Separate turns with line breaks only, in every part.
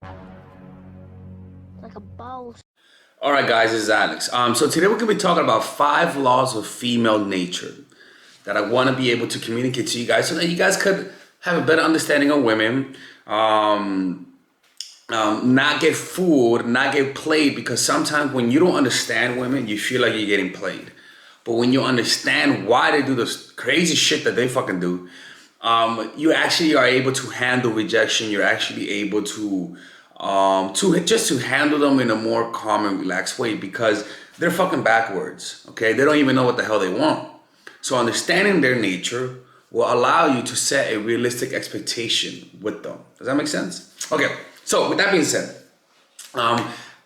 Like a boss.
All right, guys, this is Alex. So today we're gonna be talking about 5 laws of female nature that I want to be able to communicate to you guys, so that you guys could have a better understanding of women. Not get fooled, not get played, because sometimes when you don't understand women, you feel like you're getting played. But when you understand why they do this crazy shit that they fucking do, you actually are able to handle rejection. You're actually able to handle them in a more calm and relaxed way, because they're fucking backwards. Okay, they don't even know what the hell they want. So understanding their nature will allow you to set a realistic expectation with them. Does that make sense? Okay. So with that being said, I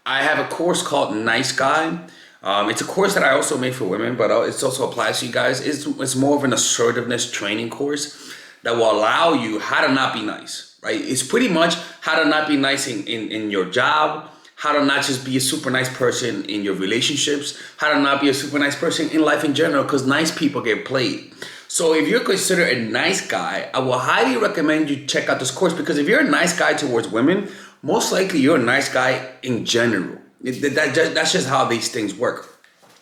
have a course called Nice Guy. It's a course that I also made for women, but it also applies to you guys. It's more of an assertiveness training course that will allow you how to not be nice, right? It's pretty much how to not be nice in your job, how to not just be a super nice person in your relationships, how to not be a super nice person in life in general, because nice people get played. So if you're considered a nice guy, I will highly recommend you check out this course, because if you're a nice guy towards women, most likely you're a nice guy in general. That's just how these things work.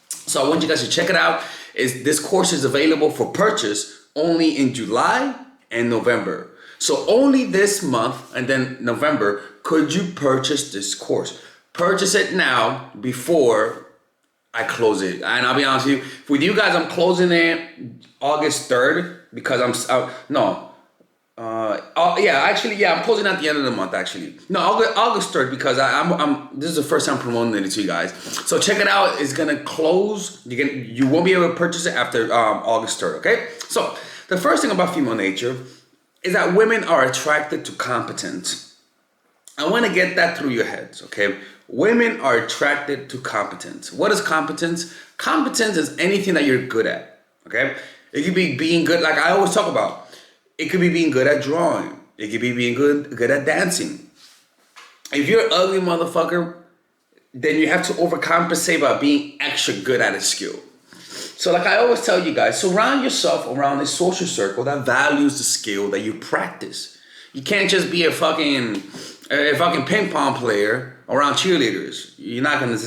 So I want you guys to check it out. This course is available for purchase only in July and November. So only this month and then November could you purchase this course. Purchase it now before I close it. And I'll be honest with you, guys, I'm closing it August 3rd, because I'm closing at the end of the month, actually. No, August 3rd, because this is the first time promoting it to you guys. So check it out. It's gonna close. You won't be able to purchase it after August 3rd, okay? So the first thing about female nature is that women are attracted to competence. I want to get that through your heads, okay? Women are attracted to competence. What is competence? Competence is anything that you're good at, okay? It could be being good, like I always talk about. It could be being good at drawing. It could be being good at dancing. If you're an ugly motherfucker, then you have to overcompensate by being extra good at a skill. So like I always tell you guys, surround yourself around a social circle that values the skill that you practice. You can't just be a fucking ping pong player around cheerleaders.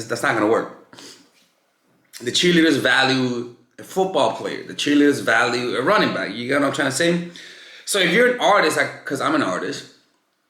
That's not gonna work. The cheerleaders value a football player. The cheerleaders value a running back. You get what I'm trying to say? So if you're an artist, because I'm an artist,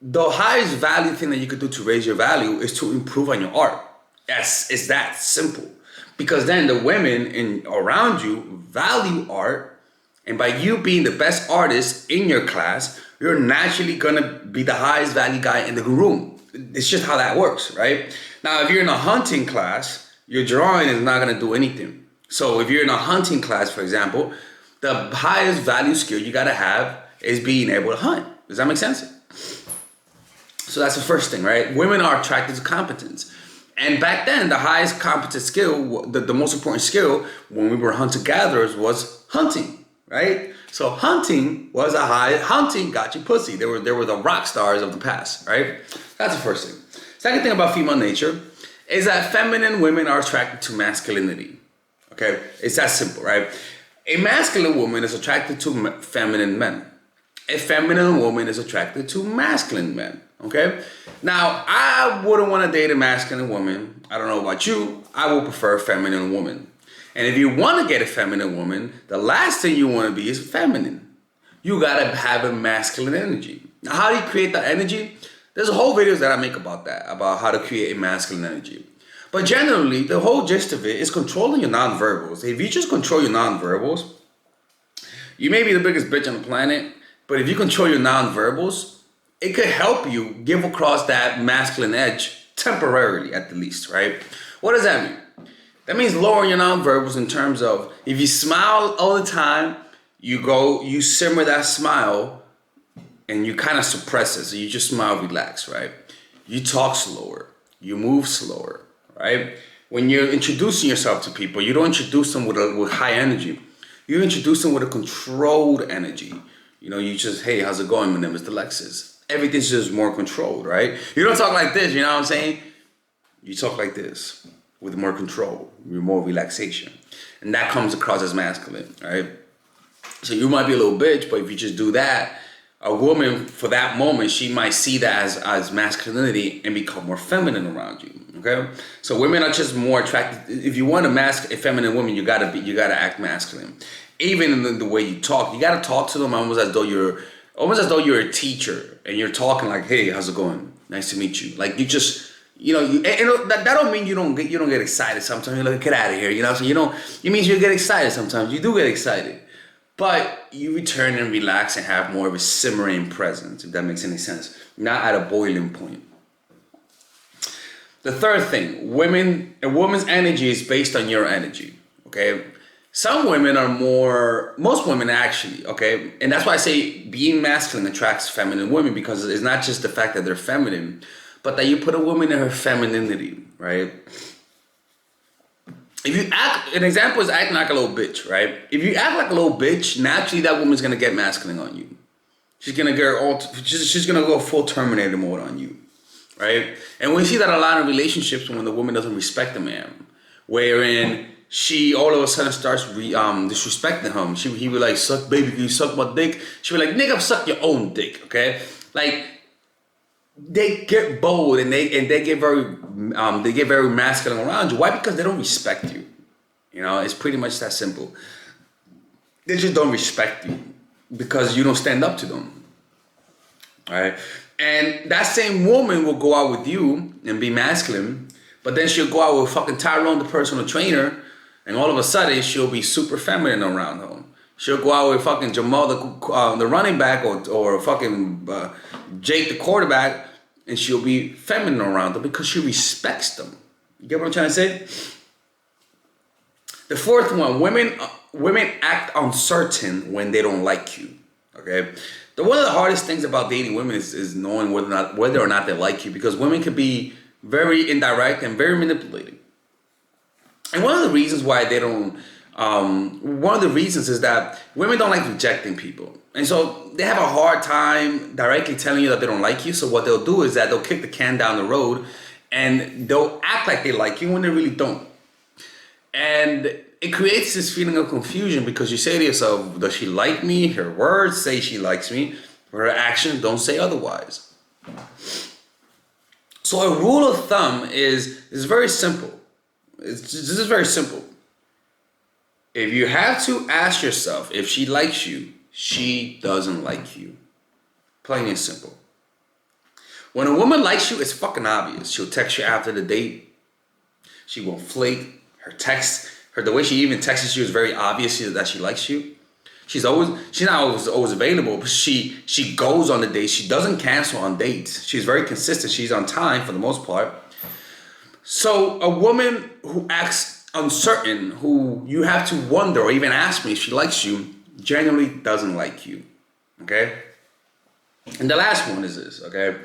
the highest value thing that you could do to raise your value is to improve on your art. Yes, it's that simple. Because then the women around you value art, and by you being the best artist in your class, you're naturally gonna be the highest value guy in the room. It's just how that works, right? Now, if you're in a hunting class, your drawing is not gonna do anything. So if you're in a hunting class, for example, the highest value skill you gotta have is being able to hunt. Does that make sense? So that's the first thing, right? Women are attracted to competence. And back then, the highest competent skill, the most important skill when we were hunter-gatherers was hunting, right? So hunting got you pussy. They were the rock stars of the past, right? That's the first thing. Second thing about female nature is that feminine women are attracted to masculinity. Okay? It's that simple, right? A masculine woman is attracted to feminine men. A feminine woman is attracted to masculine men. Okay? Now, I wouldn't want to date a masculine woman. I don't know about you. I would prefer a feminine woman. And if you want to get a feminine woman, the last thing you want to be is feminine. You got to have a masculine energy. Now, how do you create that energy? There's a whole videos that I make about that, about how to create a masculine energy. But generally, the whole gist of it is controlling your nonverbals. If you just control your nonverbals, you may be the biggest bitch on the planet, but if you control your nonverbals, it could help you give across that masculine edge temporarily, at the least, right? What does that mean? That means lowering your nonverbals in terms of, if you smile all the time, you simmer that smile and you kind of suppress it. So you just smile, relax, right? You talk slower, you move slower, right? When you're introducing yourself to people, you don't introduce them with high energy. You introduce them with a controlled energy. You know, you just, hey, how's it going? My name is Alexis. Everything's just more controlled, right? You don't talk like this, you know what I'm saying? You talk like this with more control, with more relaxation. And that comes across as masculine, right? So you might be a little bitch, but if you just do that A woman, for that moment, she might see that as masculinity and become more feminine around you. Okay, so women are just more attracted. If you want a feminine woman, you gotta act masculine. Even in the way you talk, you gotta talk to them almost as though you're a teacher and you're talking like, "Hey, how's it going? Nice to meet you." Like you just, that don't mean you don't get excited sometimes. You're like, "Get out of here," So it means you get excited sometimes. You do get excited. But you return and relax and have more of a simmering presence, if that makes any sense. Not at a boiling point. The third thing, a woman's energy is based on your energy, okay? Most women actually, okay? And that's why I say being masculine attracts feminine women, because it's not just the fact that they're feminine, but that you put a woman in her femininity, right? If you an example is acting like a little bitch, right? If you act like a little bitch, naturally that woman's gonna get masculine on you. She's gonna go full Terminator mode on you, right? And we see that a lot of relationships when the woman doesn't respect the man, wherein she all of a sudden starts disrespecting him. He be like, "Suck, baby, can you suck my dick?" She be like, "Nigga, suck your own dick," okay? Like they get bold and they get very masculine around you. Why? Because they don't respect you. It's pretty much that simple. They just don't respect you because you don't stand up to them. All right. And that same woman will go out with you and be masculine, but then she'll go out with fucking Tyrone, the personal trainer, and all of a sudden she'll be super feminine around him. She'll go out with fucking Jamal, the running back, or fucking Jake, the quarterback, and she'll be feminine around them because she respects them. You get what I'm trying to say? The fourth one, women act uncertain when they don't like you. Okay, one of the hardest things about dating women is knowing whether or not they like you, because women can be very indirect and very manipulating. And one of the reasons why they don't. One of the reasons is that women don't like rejecting people. And so they have a hard time directly telling you that they don't like you. So what they'll do is that they'll kick the can down the road and they'll act like they like you when they really don't. And it creates this feeling of confusion because you say to yourself, does she like me? Her words say she likes me, but her actions don't say otherwise. So a rule of thumb is very simple. This is very simple. If you have to ask yourself if she likes you, she doesn't like you. Plain and simple. When a woman likes you, it's fucking obvious. She'll text you after the date. She won't flake. The way she even texts you is very obvious that she likes you. She's not always available, but she goes on the dates. She doesn't cancel on dates. She's very consistent. She's on time for the most part. So a woman who acts uncertain, who you have to wonder or even ask me if she likes you, generally doesn't like you. Okay? And the last one is this, okay?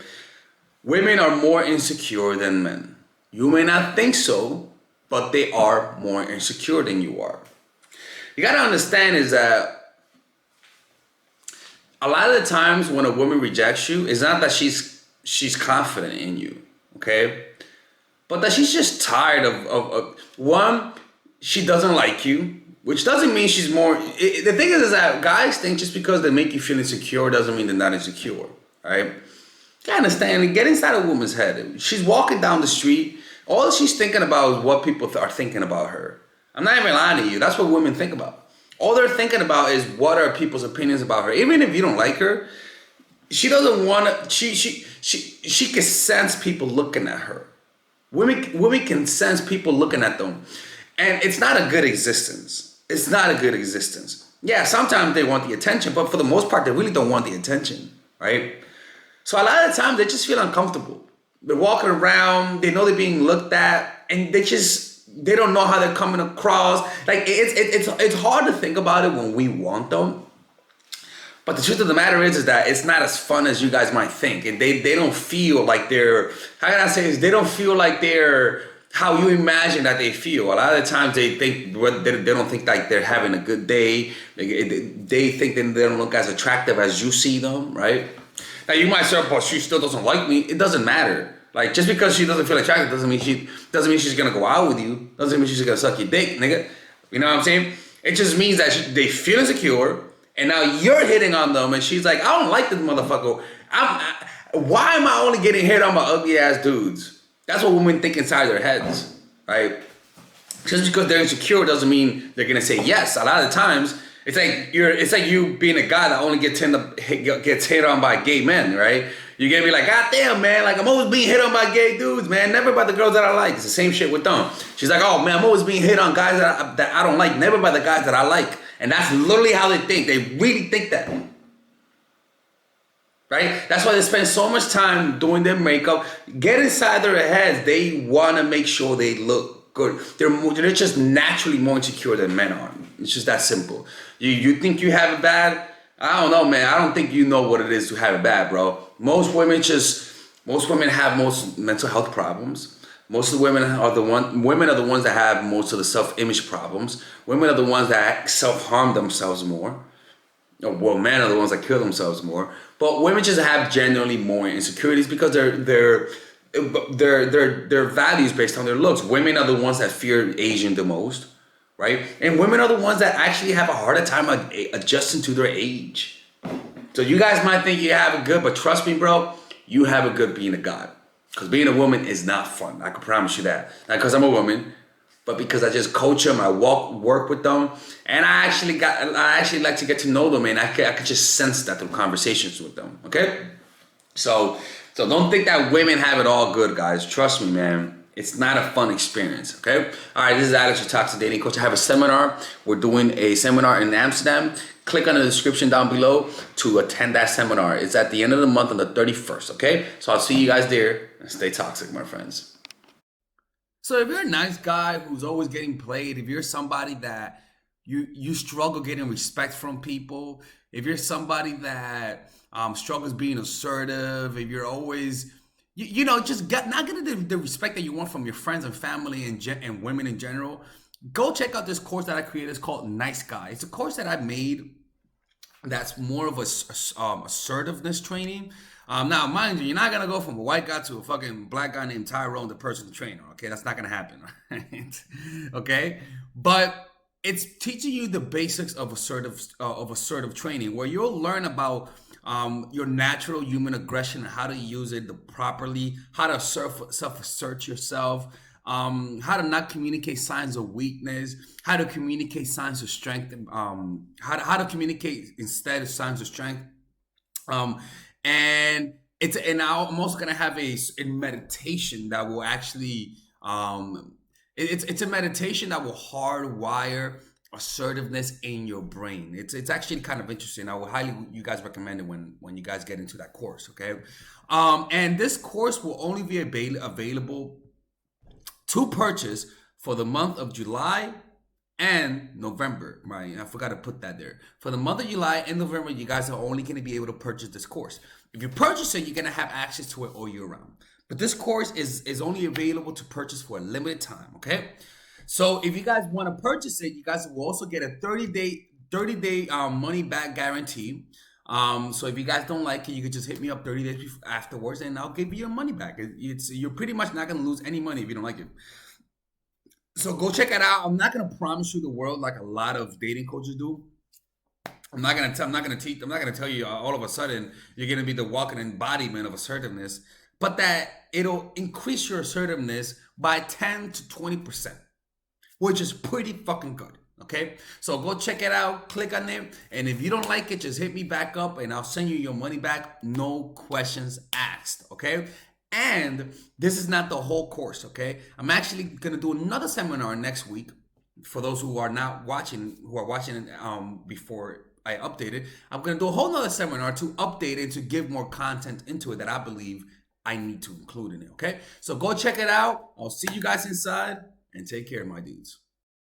Women are more insecure than men. You may not think so, but they are more insecure than you are. You gotta understand is that a lot of the times when a woman rejects you, it's not that she's confident in you, okay? But that she's just tired of one, she doesn't like you, which doesn't mean she's more. The thing is that guys think just because they make you feel insecure doesn't mean they're not insecure, right? You gotta understand and get inside a woman's head. She's walking down the street. All she's thinking about is what people are thinking about her. I'm not even lying to you. That's what women think about. All they're thinking about is what are people's opinions about her. Even if you don't like her, she doesn't want to. She can sense people looking at her. Women can sense people looking at them. And it's not a good existence. It's not a good existence. Yeah, sometimes they want the attention, but for the most part, they really don't want the attention, right? So a lot of the times, they just feel uncomfortable. They're walking around, they know they're being looked at, and they don't know how they're coming across. Like, it's hard to think about it when we want them. But the truth of the matter is that it's not as fun as you guys might think. And they don't feel like they're, how can I say this? They don't feel like they're how you imagine that they feel. A lot of the times they don't think like they're having a good day. They think that they don't look as attractive as you see them, right? Now you might say, but she still doesn't like me. It doesn't matter. Like, just because she doesn't feel attractive doesn't mean she's gonna go out with you. Doesn't mean she's gonna suck your dick, nigga. You know what I'm saying? It just means that they feel insecure. And now you're hitting on them, and she's like, I don't like this motherfucker. Why am I only getting hit on by ugly ass dudes? That's what women think inside their heads, right? Just because they're insecure doesn't mean they're gonna say yes. A lot of times, it's like you being a guy that only gets hit on by gay men, right? You're gonna be like, God damn, man, like I'm always being hit on by gay dudes, man. Never by the girls that I like. It's the same shit with them. She's like, oh man, I'm always being hit on guys that I don't like. Never by the guys that I like. And that's literally how they think. They really think that. Right? That's why they spend so much time doing their makeup. Get inside their heads. They want to make sure they look good. They're just naturally more insecure than men are. It's just that simple. You think you have it bad? I don't know, man. I don't think you know what it is to have it bad, bro. Most women have most mental health problems. Most of the women are the ones that have most of the self-image problems. Women are the ones that self-harm themselves more. Well, men are the ones that kill themselves more. But women just have generally more insecurities because their values based on their looks. Women are the ones that fear aging the most, right? And women are the ones that actually have a harder time adjusting to their age. So you guys might think you have it good, but trust me, bro, you have it good being a god. Because being a woman is not fun. I can promise you that. Not because I'm a woman, but because I just coach them, I work with them, and I actually like to get to know them, and I could just sense that through conversations with them. Okay, so don't think that women have it all good, guys. Trust me, man. It's not a fun experience. Okay. All right. This is Alex, your toxic dating coach. I have a seminar. We're doing a seminar in Amsterdam. Click on the description down below to attend that seminar. It's at the end of the month on the 31st. Okay. So I'll see you guys there. Stay toxic, my friends. So if you're a nice guy who's always getting played, if you're somebody that you struggle getting respect from people, if you're somebody that struggles being assertive, if you're always not getting the respect that you want from your friends and family and women in general, go check out this course that I created. It's called Nice Guy. It's a course that I made that's more of a assertiveness training. Now, mind you, you're not gonna go from a white guy to a fucking black guy named Tyrone, the personal trainer. Okay, that's not gonna happen, right? Okay, but it's teaching you the basics of assertive training, where you'll learn about your natural human aggression and how to use it properly, how to self-assert yourself, how to not communicate signs of weakness, how to communicate signs of strength, how to communicate instead of signs of strength. And I'm also gonna have a meditation that will actually it's a meditation that will hardwire assertiveness in your brain. It's actually kind of interesting. I will highly you guys recommend it when you guys get into that course. Okay, and this course will only be available to purchase for the month of July and November, right? I forgot to put that there. For the month of July and November, you guys are only going to be able to purchase this course. If you purchase it, you're going to have access to it all year round. But this course is only available to purchase for a limited time, okay? So if you guys want to purchase it, you guys will also get a 30-day money back guarantee. So if you guys don't like it, you can just hit me up 30 days afterwards and I'll give you your money back. You're pretty much not going to lose any money if you don't like it. So go check it out. I'm not gonna promise you the world like a lot of dating coaches do. I'm not gonna tell you all of a sudden you're gonna be the walking embodiment of assertiveness, but that it'll increase your assertiveness by 10 to 20%, which is pretty fucking good. Okay, so go check it out, click on it, and if you don't like it, just hit me back up and I'll send you your money back, no questions asked. Okay. And this is not the whole course, okay? I'm actually gonna do another seminar next week for those who are watching it before I update it. I'm gonna do a whole nother seminar to update it, to give more content into it that I believe I need to include in it, okay? So go check it out. I'll see you guys inside and take care, my dudes.